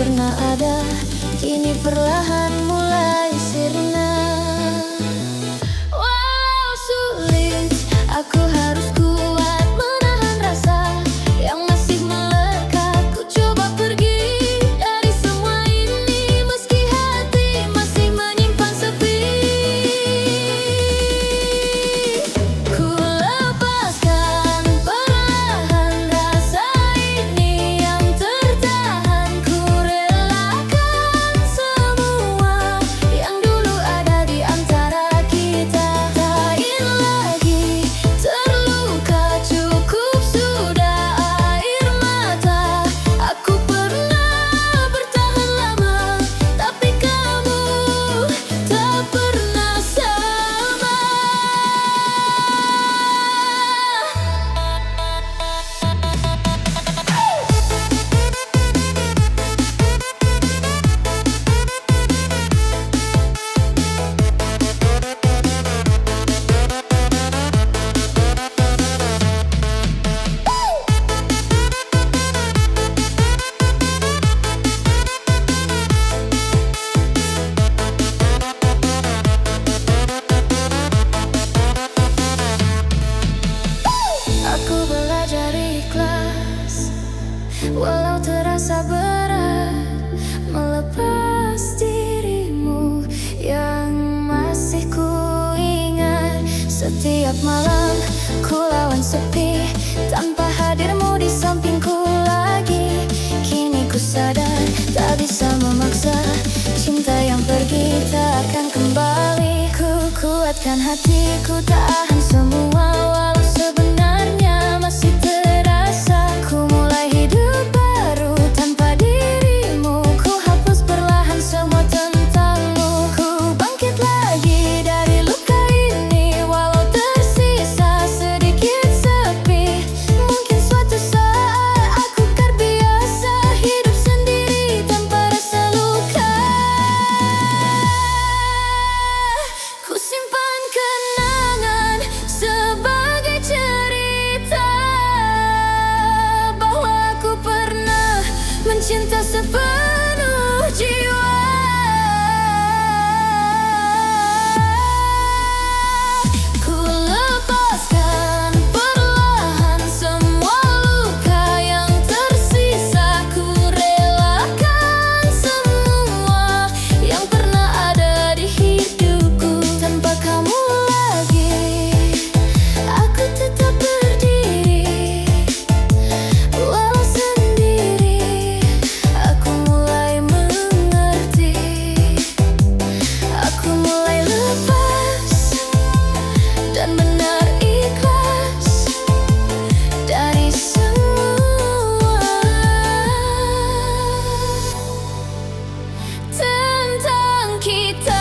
pernah ada, kini perlahan mulai sirna. Walau sulit, aku harus kuat menahan rasa yang masih melekat. Ku coba pergi dari semua ini, meski hati masih menyimpan sepi. Ku lepaskan perlahan rasa ini yang tertahan. Ku relakan semua yang dulu ada di antara kita. Tak ingin lagi terluka, cukup sudah air mata. Aku pernah bertahan lama, tapi kamu tak pernah sama. Aku belajar ikhlas, walau terasa berat melepas dirimu yang masih ku ingat. Setiap malam ku lawan sepi, tanpa hadirmu di sampingku lagi. Kini ku sadar tak bisa memaksa cinta yang pergi tak akan kembali. Ku kuatkan hatiku, tahan semua walau sebenarnya masih terasa. Ku mulai hidup baru tanpa dirimu, ku hapus perlahan semua tentangmu. Ku bangkit lagi dari luka ini, walau tersisa sedikit sepi. Mungkin suatu saat aku akan biasa hidup sendiri tanpa rasa luka. Ku simpan kenangan sebagai cerita bahwa aku pernah mencinta sepenuh jiwa. Ku lepaskan perlahan semua luka yang tersisa. Ku relakan semua yang pernah ada di hidupku. Tanpa kamu lagi, aku tetap berdiri walau sendiri. Aku mulai mengerti, aku mulai lepas dan benar ikhlas dari semua tentang kita.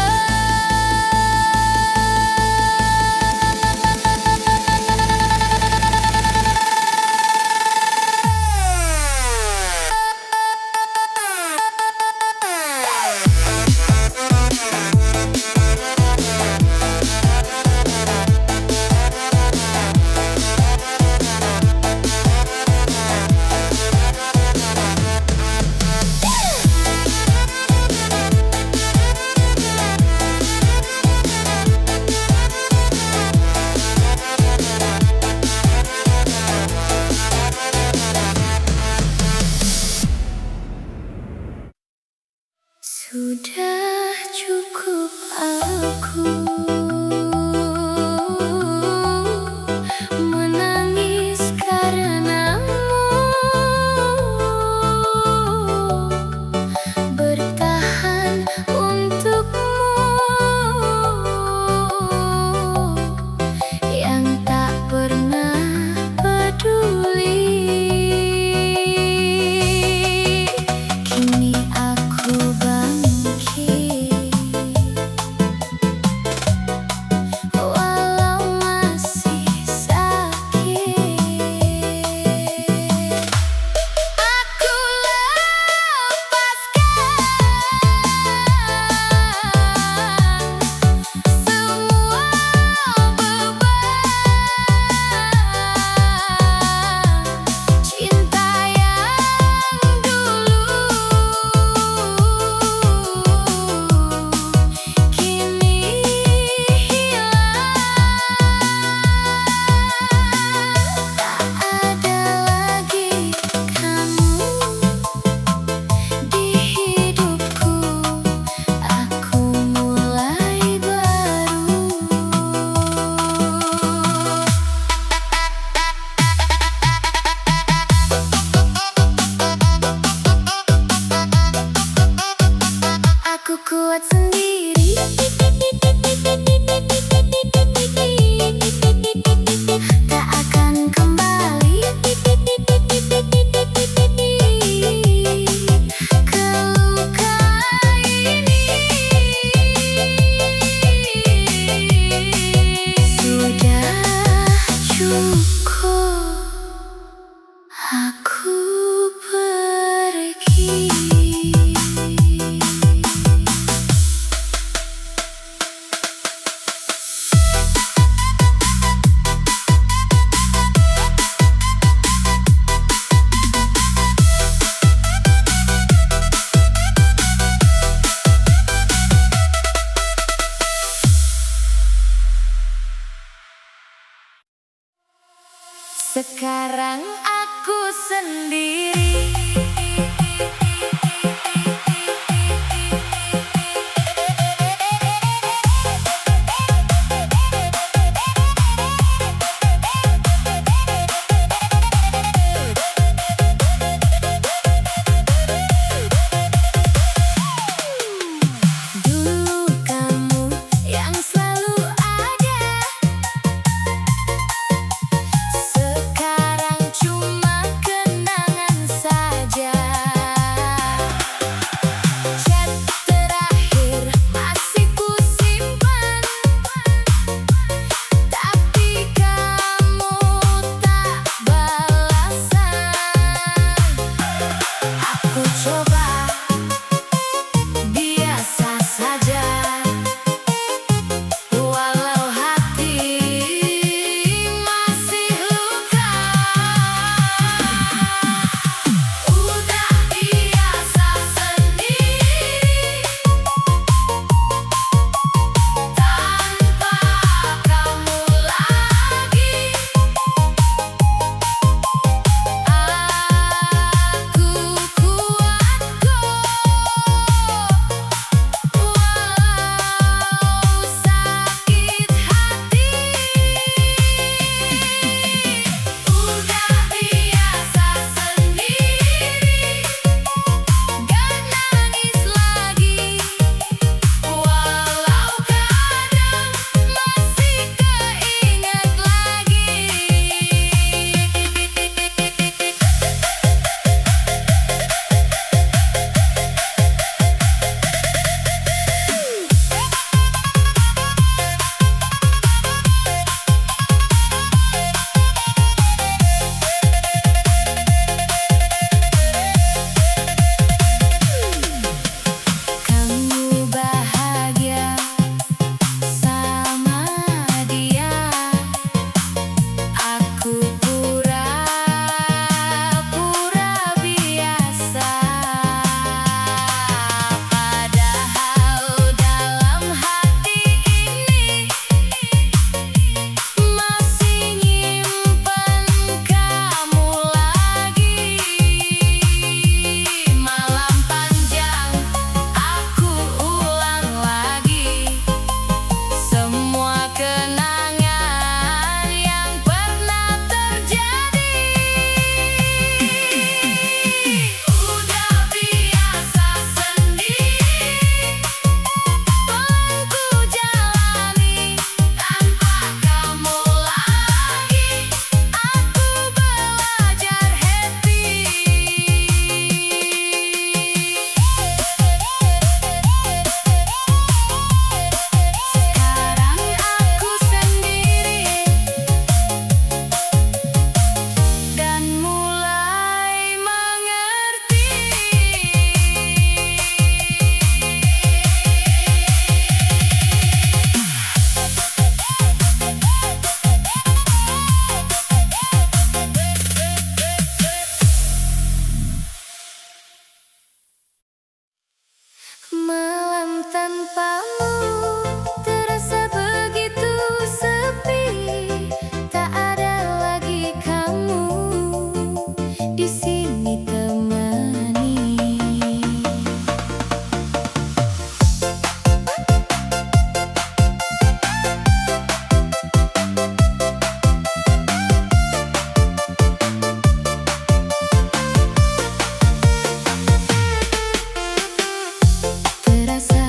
Sudah cukup aku menangis karenamu, bertahan untukmu yang tak pernah peduli. Kini aku bangkit kuat sendiri. Tak akan kembali ke luka ini. Sudah cukup aku pergi. Sekarang aku sendiri. Dulu kamu yang selalu ada, sekarang cuma kenangan saja. Chat terakhir masih ku simpan, tapi kamu tak balasan. Aku coba biasa saja, walau hati masih luka. Udah biasa sendiri tanpa kamu lagi. Aku kuat kok, walau sakit hati. Udah biasa sendiri, gak nangis lagi, walau kadang masih keinget lagi. Kamu bahagia sama dia, aku pura-pura biasa. Padahal dalam hati ini masih nyimpen kamu lagi. Malam panjang aku ulang lagi semua kenangan yang pernah terjadi. Udah biasa sendiri, pelan ku jalani tanpa kamu lagi. Aku belajar happy. Sekarang aku sendiri dan mulai mengerti. Malam tanpamu terasa begitu sepi. Tak ada lagi kamu di sini temani. Terasa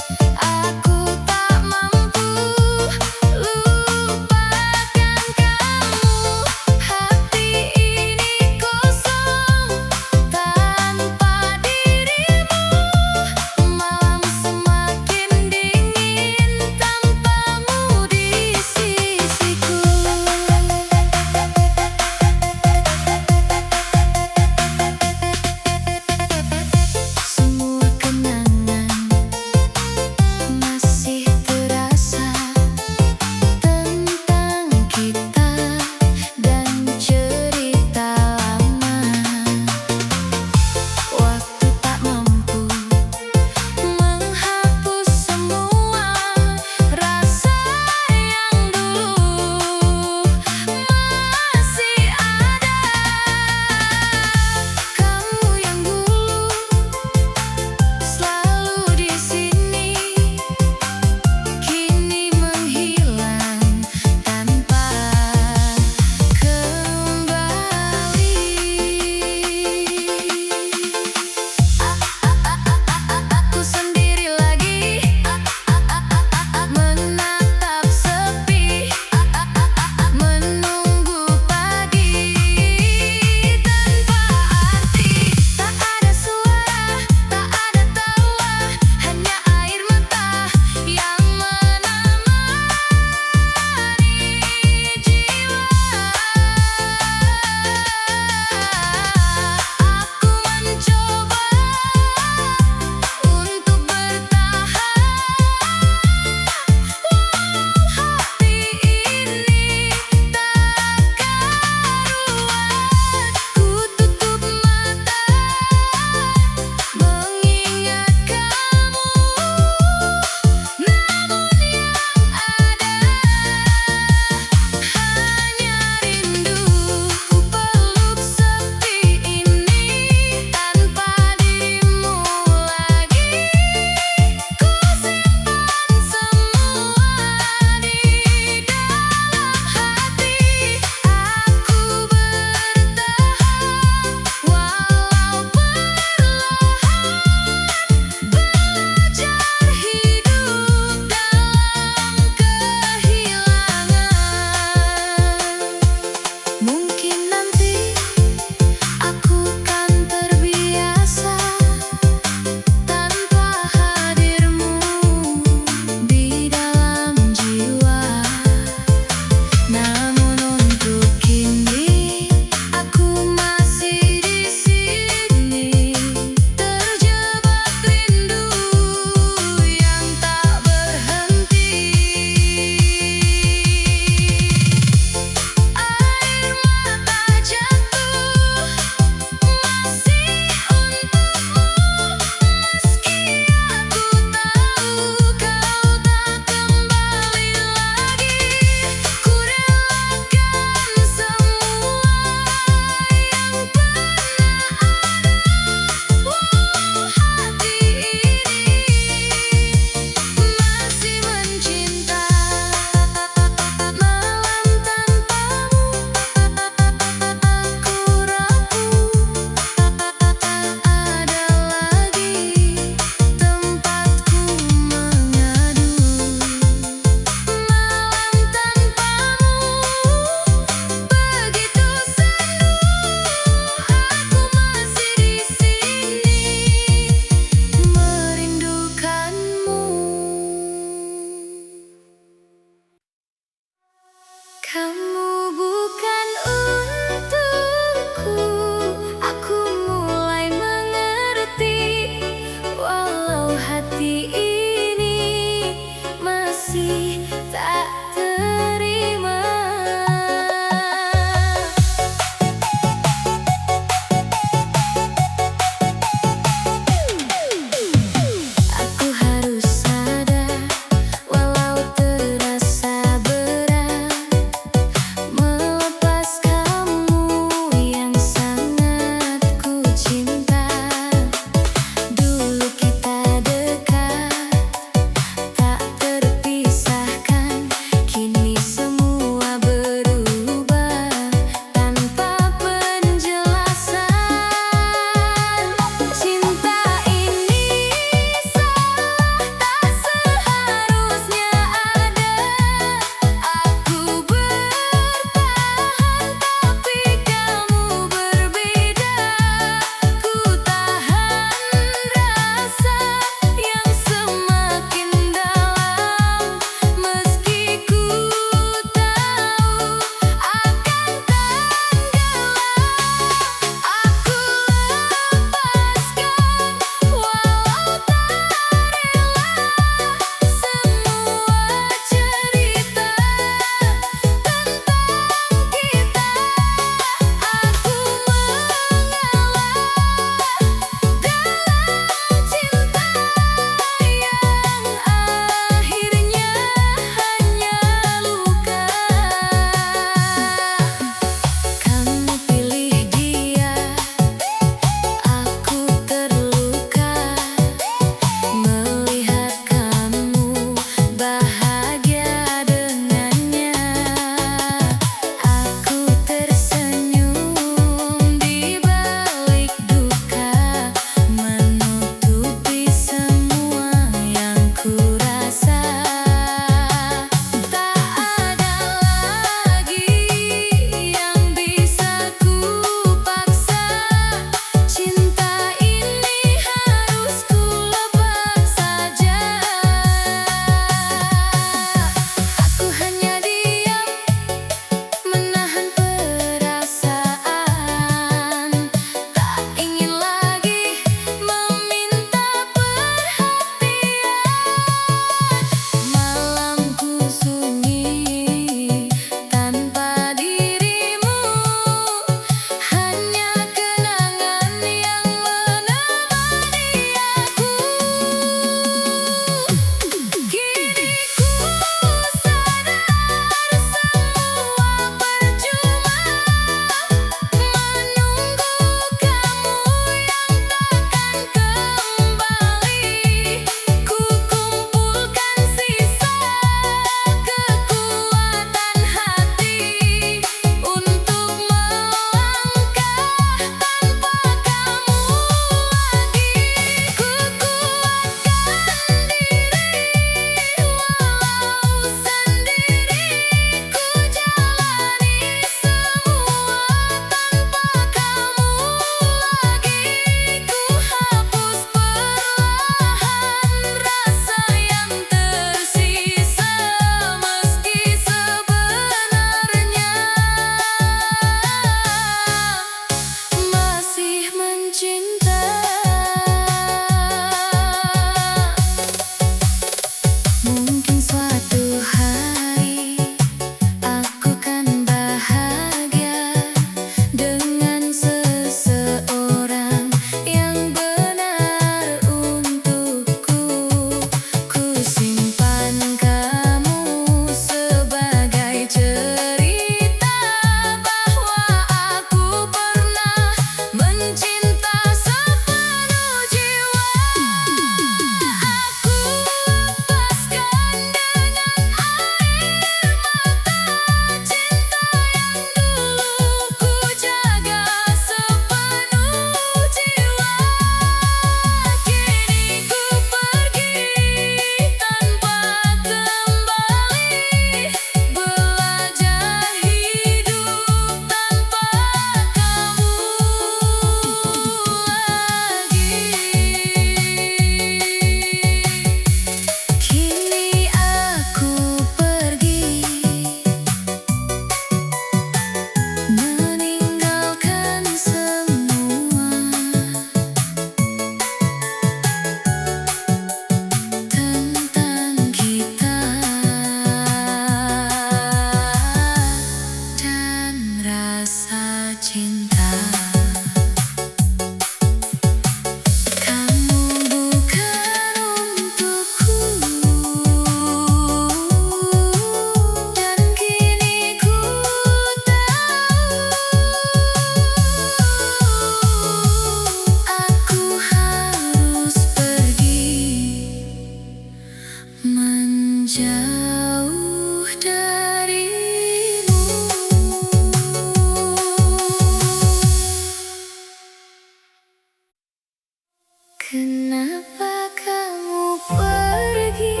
Kenapa kamu pergi?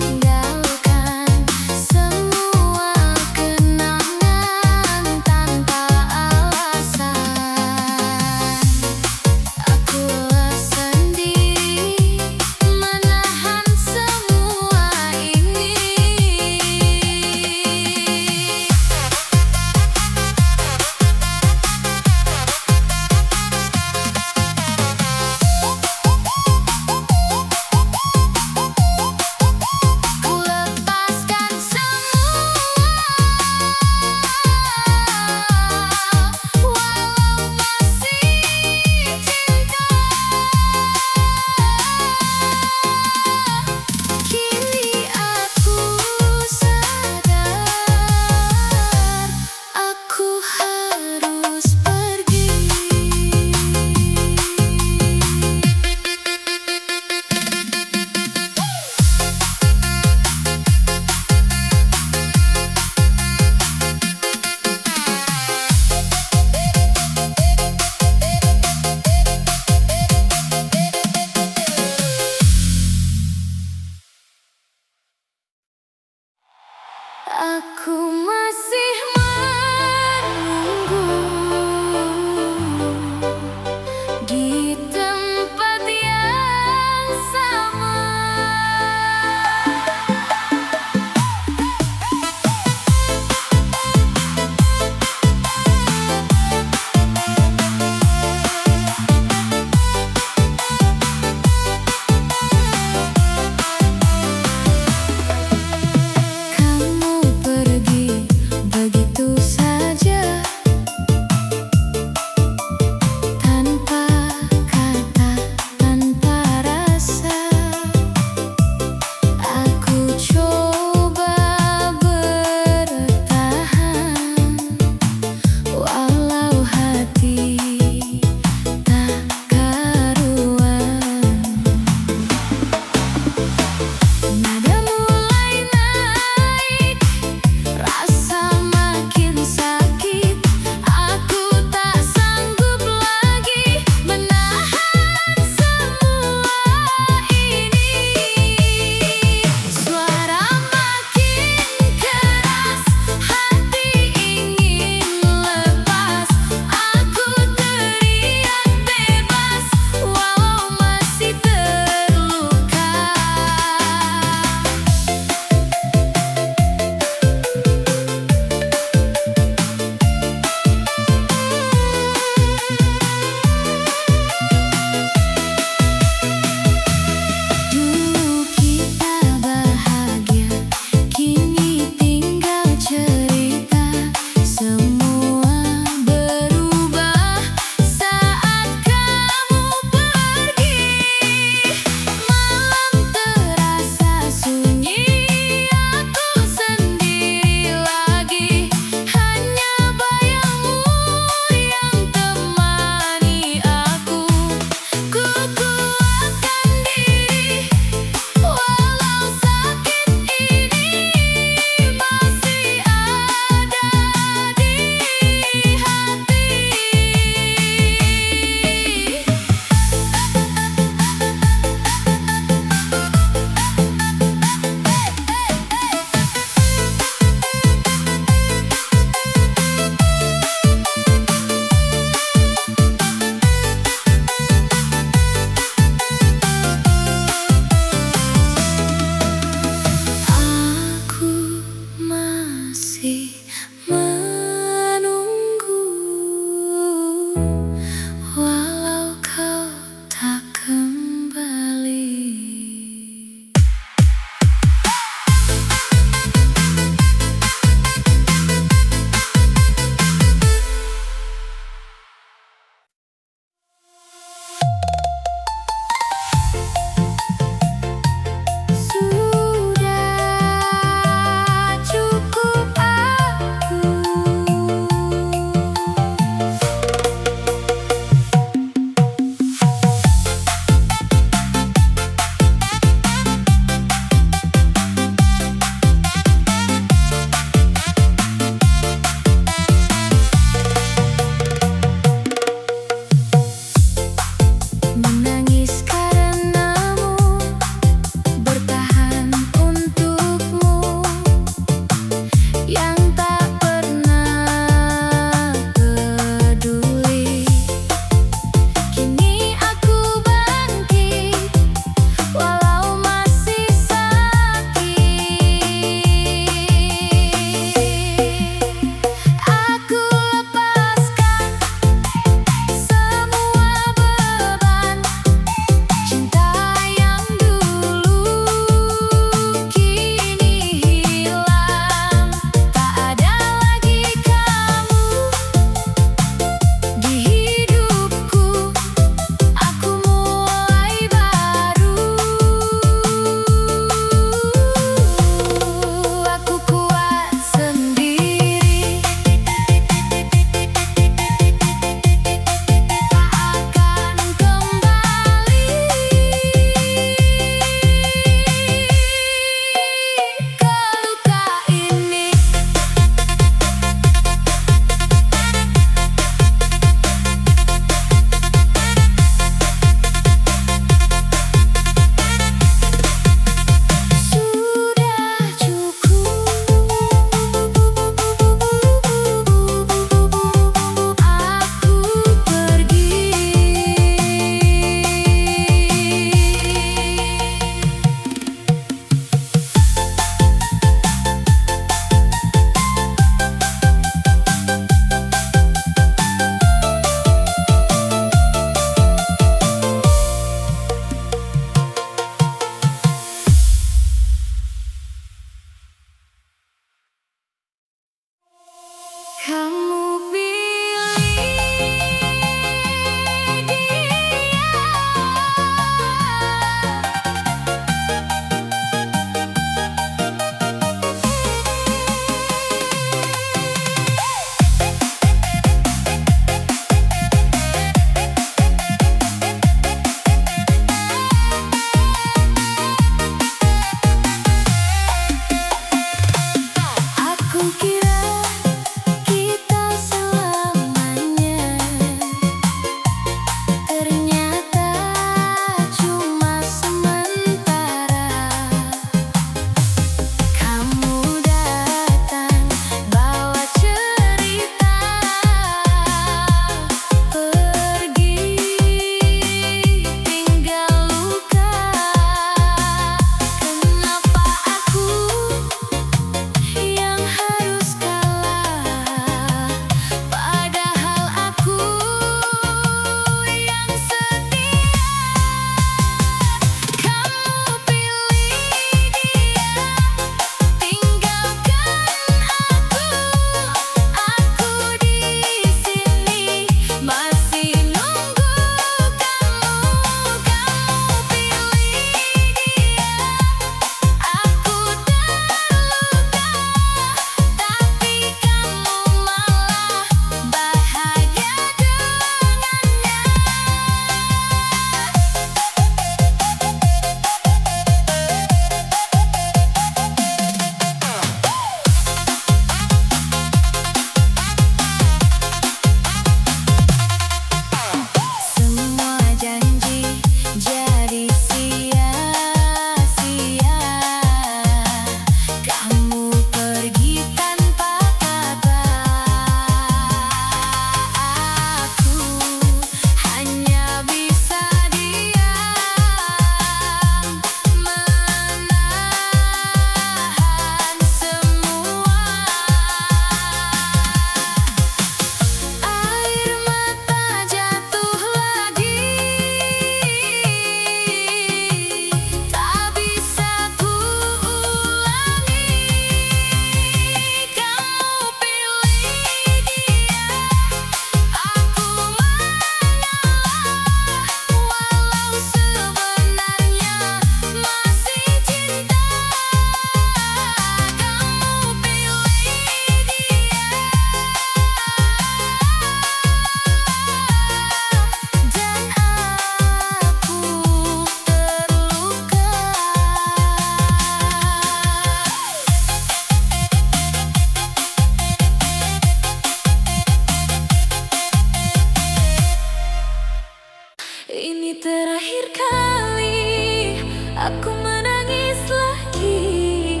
terakhir kali aku menangis lagi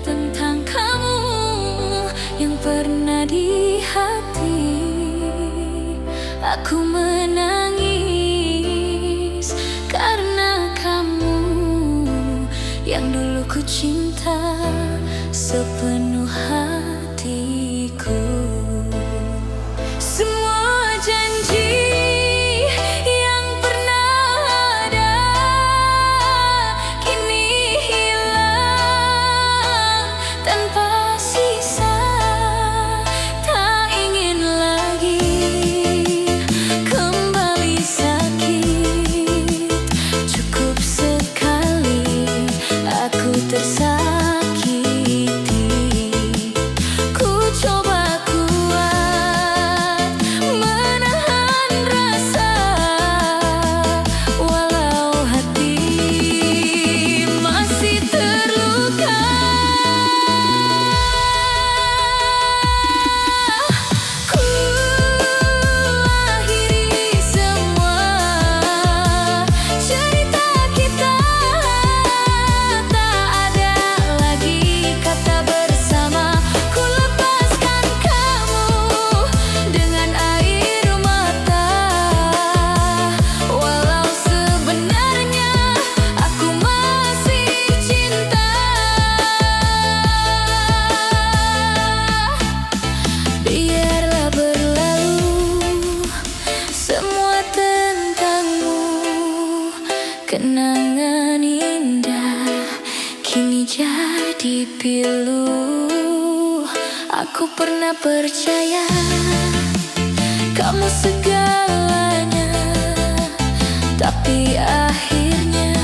tentang kamu yang pernah di hati. Aku menangis karena kamu yang dulu ku cinta sepenuh hatiku. Semua janji yang pernah ada kini hilang tanpa sisa. Tak ingin lagi kembali sakit. Cukup sekali aku tersakiti. Ku coba kuat menahan rasa, walau hati masih terluka. Ku akhiri semua cerita kita. Tak ada lagi kata bersama. Ku lepaskan kamu dengan air mata, walau sebenarnya aku masih cinta. Biarlah berlalu semua tentangmu. Kenangan indah kini jadi pilu. Aku pernah percaya kamu segalanya, tapi akhirnya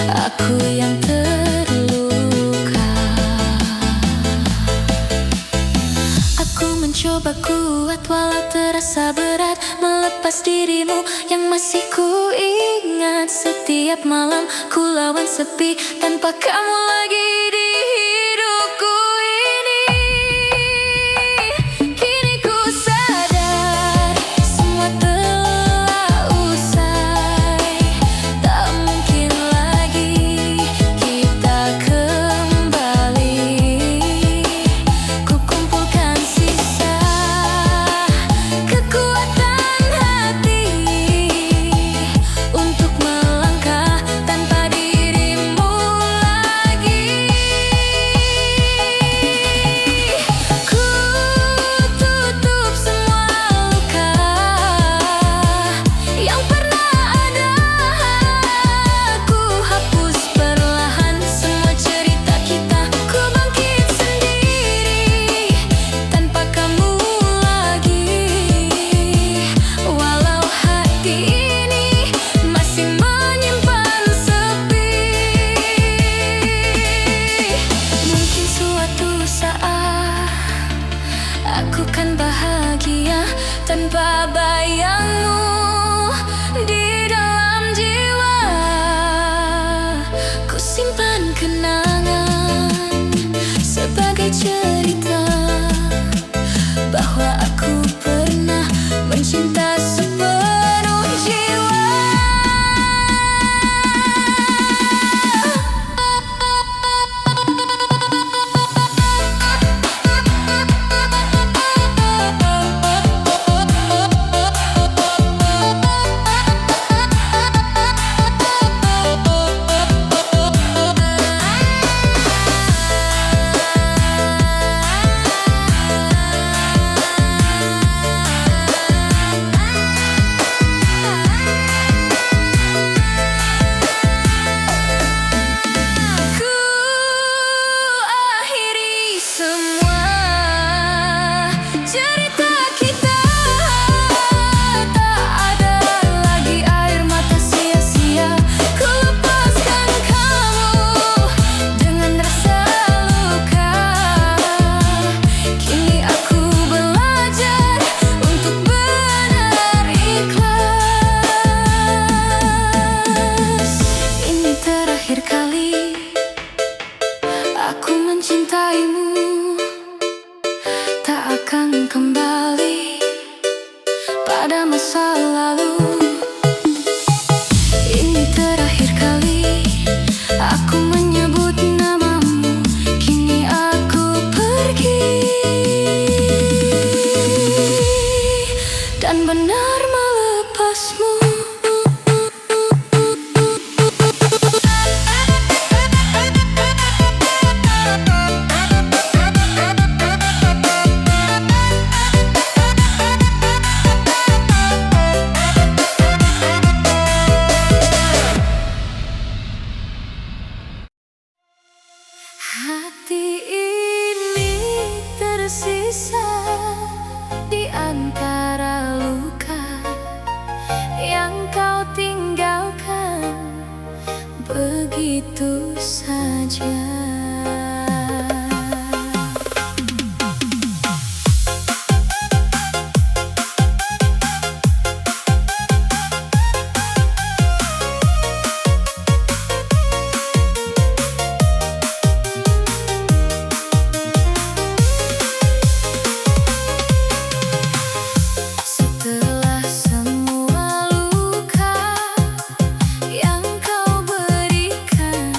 aku yang terluka. Aku mencoba kuat walau terasa berat melepas dirimu yang masih ku ingat. Setiap malam ku lawan sepi tanpa kamu lagi di hidupku ini. Kini ku sadar semua telah usai. Tak mungkin lagi kita kembali. Ku kumpulkan sisa kekuatan hati untuk melangkah tanpa dirimu lagi. begitu saja. Setelah semua luka yang kau berikan,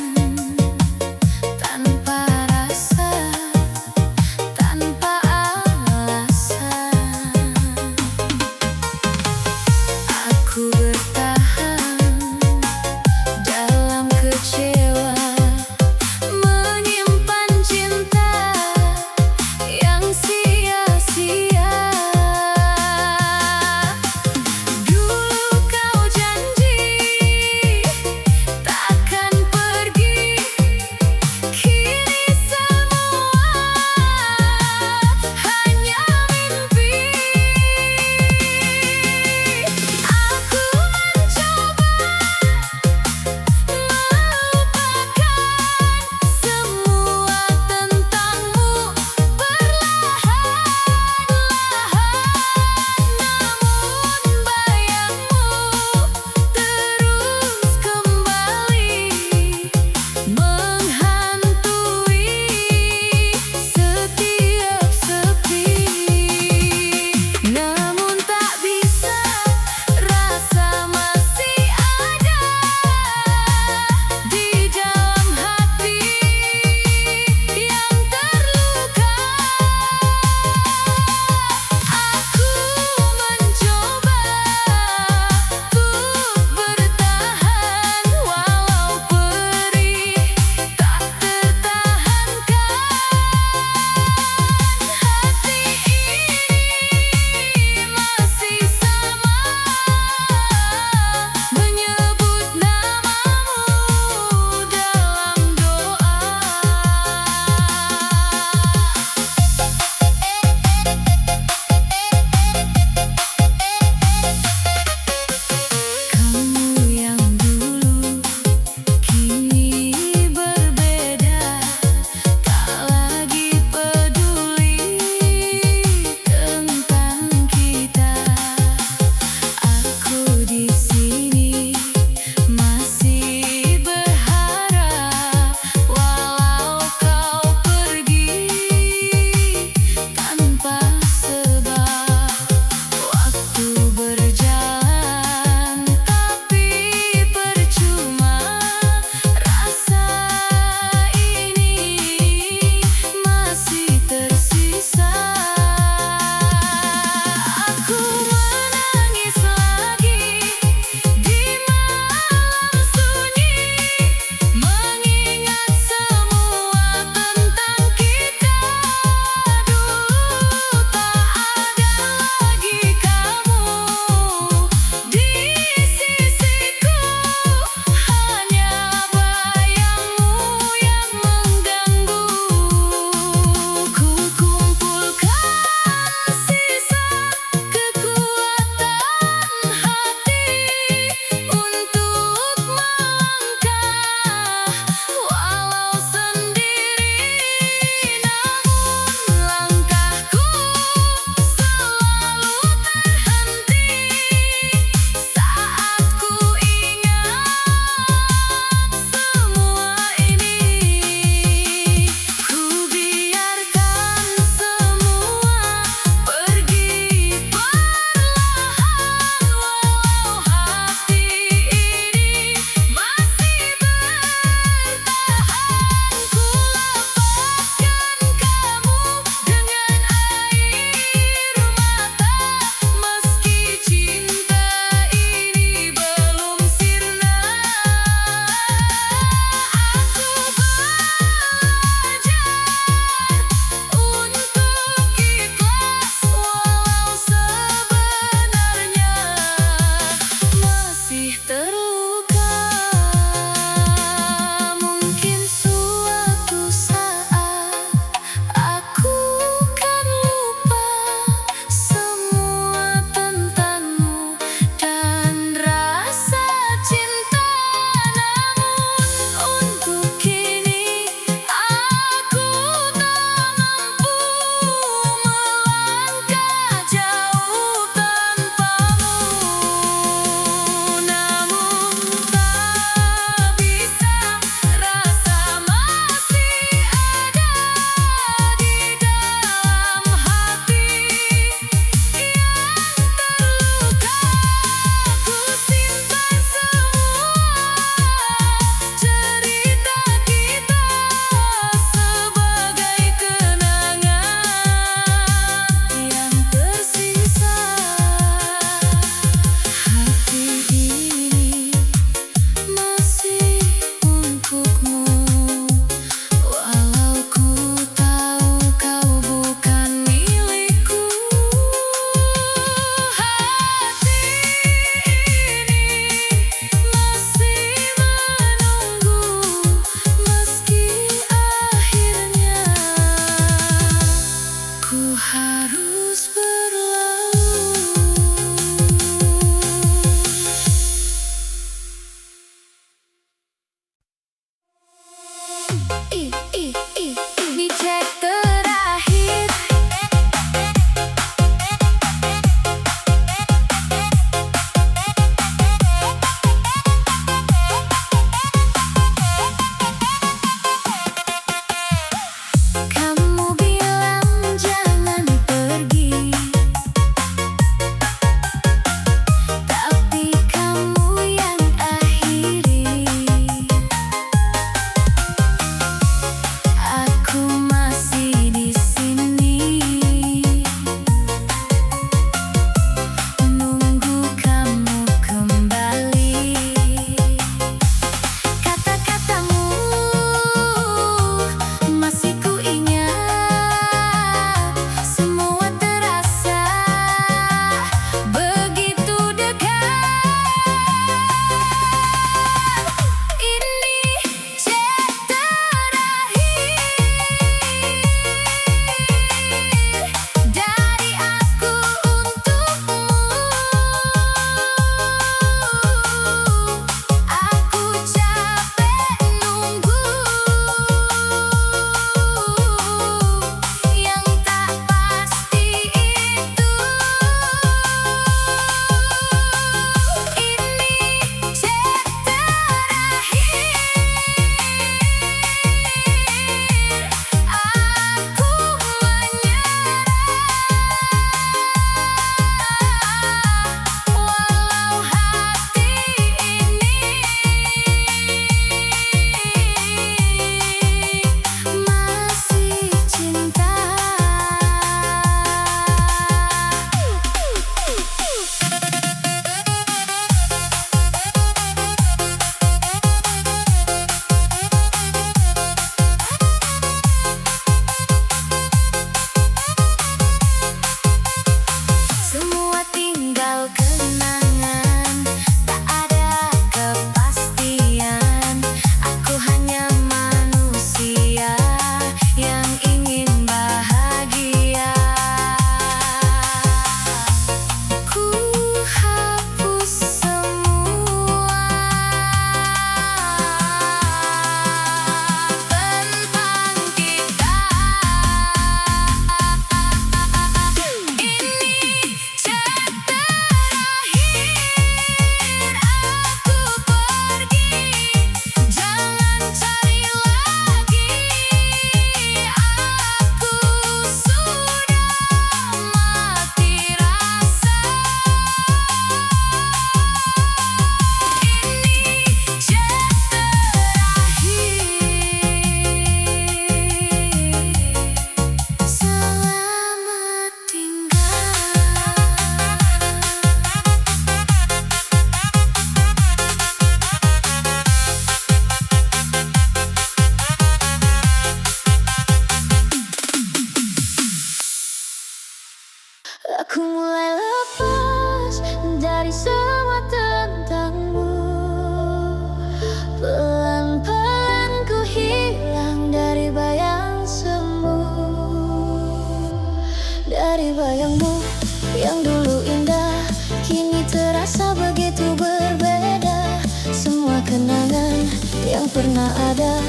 pernah ada,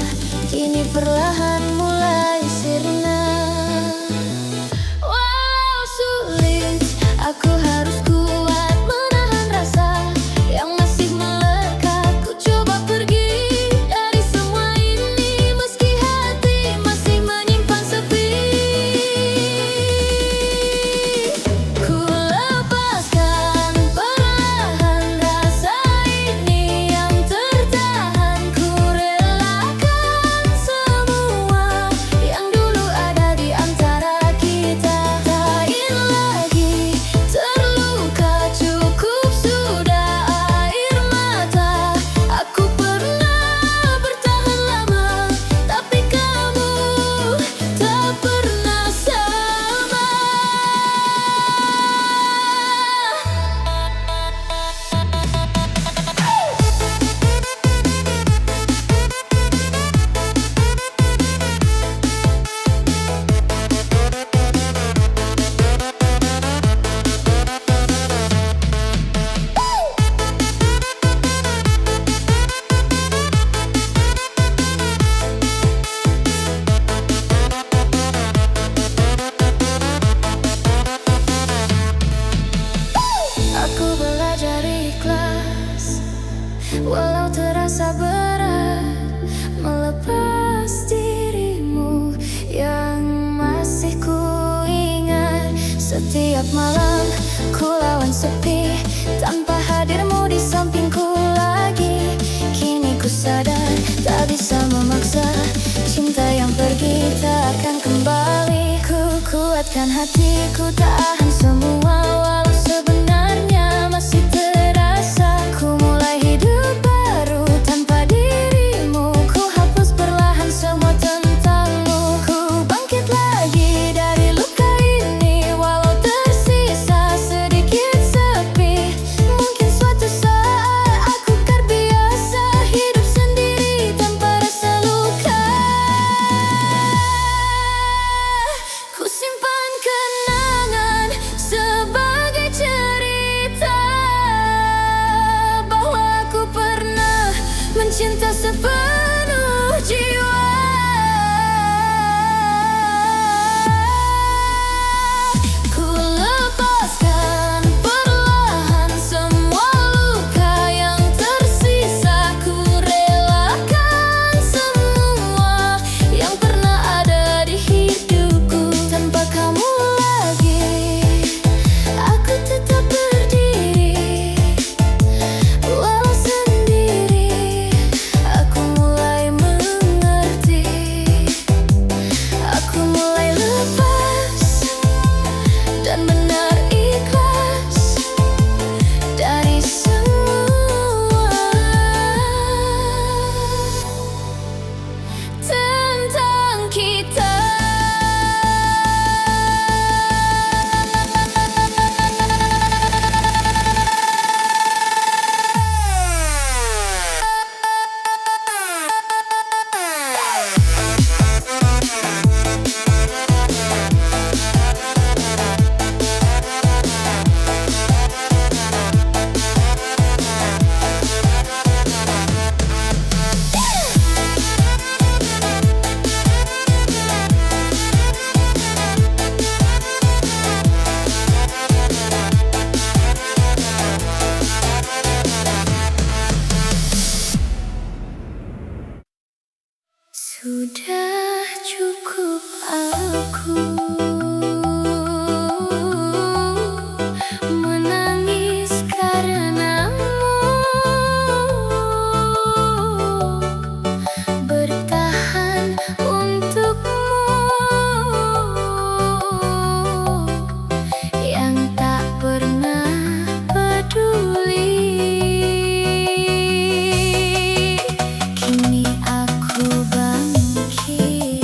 kini perlahan mulai sirna. Wow, sulit, aku harus kuat menahan rasa yang masih melekat. Ku coba pergi dari semua ini, meski hati masih menyimpan sepi. Ku lepaskan perlahan rasa ini yang tertahan. Ku relakan semua yang dulu ada di antara kita. Tak ingin lagi terluka, cukup sudah air mata. Aku pernah bertahan lama, tapi kamu tak pernah sama. Aku belajar ikhlas, walau terasa berat, melepas dirimu yang masih ku ingat. Setiap malam ku lawan sepi, tanpa hadirmu di sampingku lagi. Kini ku sadar tak bisa memaksa cinta yang pergi tak akan kembali. Ku kuatkan hatiku, tahan semua walau sebenarnya masih terasa. Ku mulai hidup baru tanpa dirimu, ku hapus perlahan semua tentangmu. Ku bangkit lagi dari luka ini, walau tersisa sedikit sepi. Mungkin suatu saat aku terbiasa hidup sendiri tanpa rasa luka. Ku simpan kenangan sebagai cerita bahwa aku pernah mencinta sepenuh jiwa. Ku lepaskan perlahan semua luka yang tersisa. Ku relakan semua yang pernah ada di hidupku. Tanpa kamu lagi, aku tetap berdiri, walau sendiri. Aku mulai mengerti, aku mulai lepas dan benar ikhlas dari semua tentang kita. Sudah cukup aku menangis karenamu, bertahan untukmu yang tak pernah peduli. Kini aku bangkit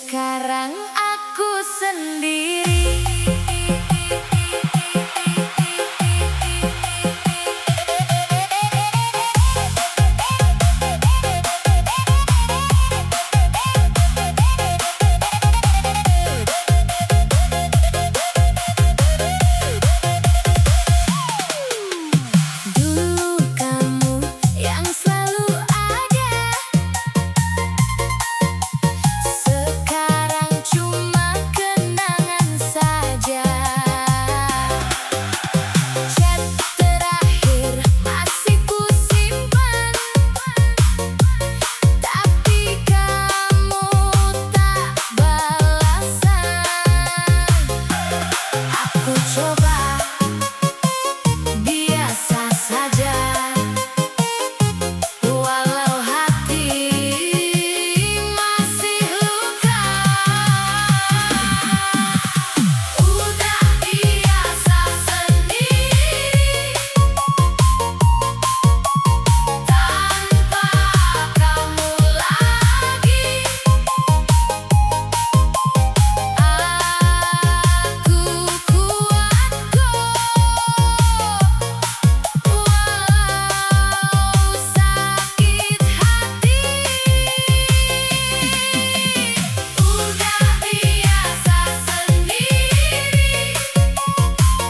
Sekarang aku sendiri. Dulu kamu yang selalu ada, sekarang cuma kenangan saja. Chat terakhir masih ku simpan, tapi kamu tak balasan. Aku coba biasa saja, walau hati masih luka. Udah biasa sendiri tanpa kamu lagi. Aku kuat kok, walau sakit hati. Udah biasa sendiri,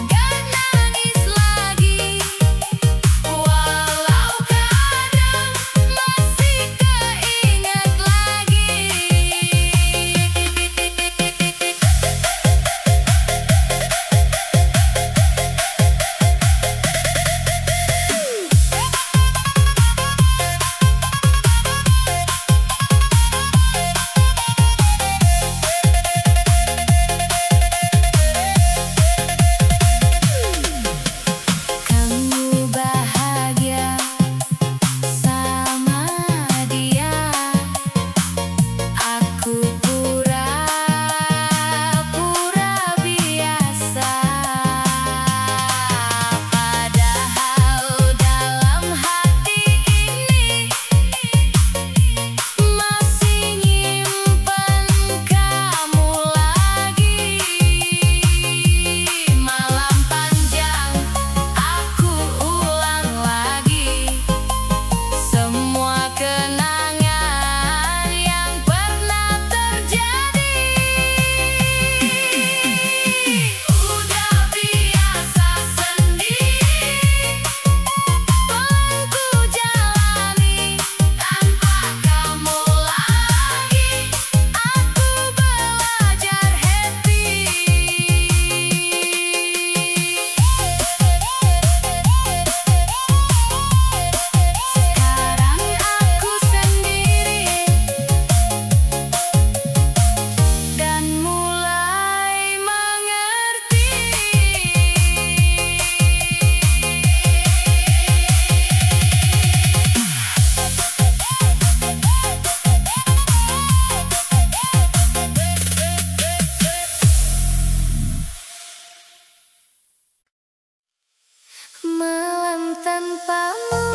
gak nangis lagi, walau kadang masih keinget lagi. Kamu bahagia sama dia, aku pura-pura biasa. Padahal dalam hati ini masih nyimpen kamu lagi. Malam panjang aku ulang lagi semua kenangan yang pernah terjadi. Udah biasa sendiri, pelan ku jalani tanpa kamu lagi. Aku belajar happy. Sekarang aku sendiri dan mulai mengerti. Malam tanpamu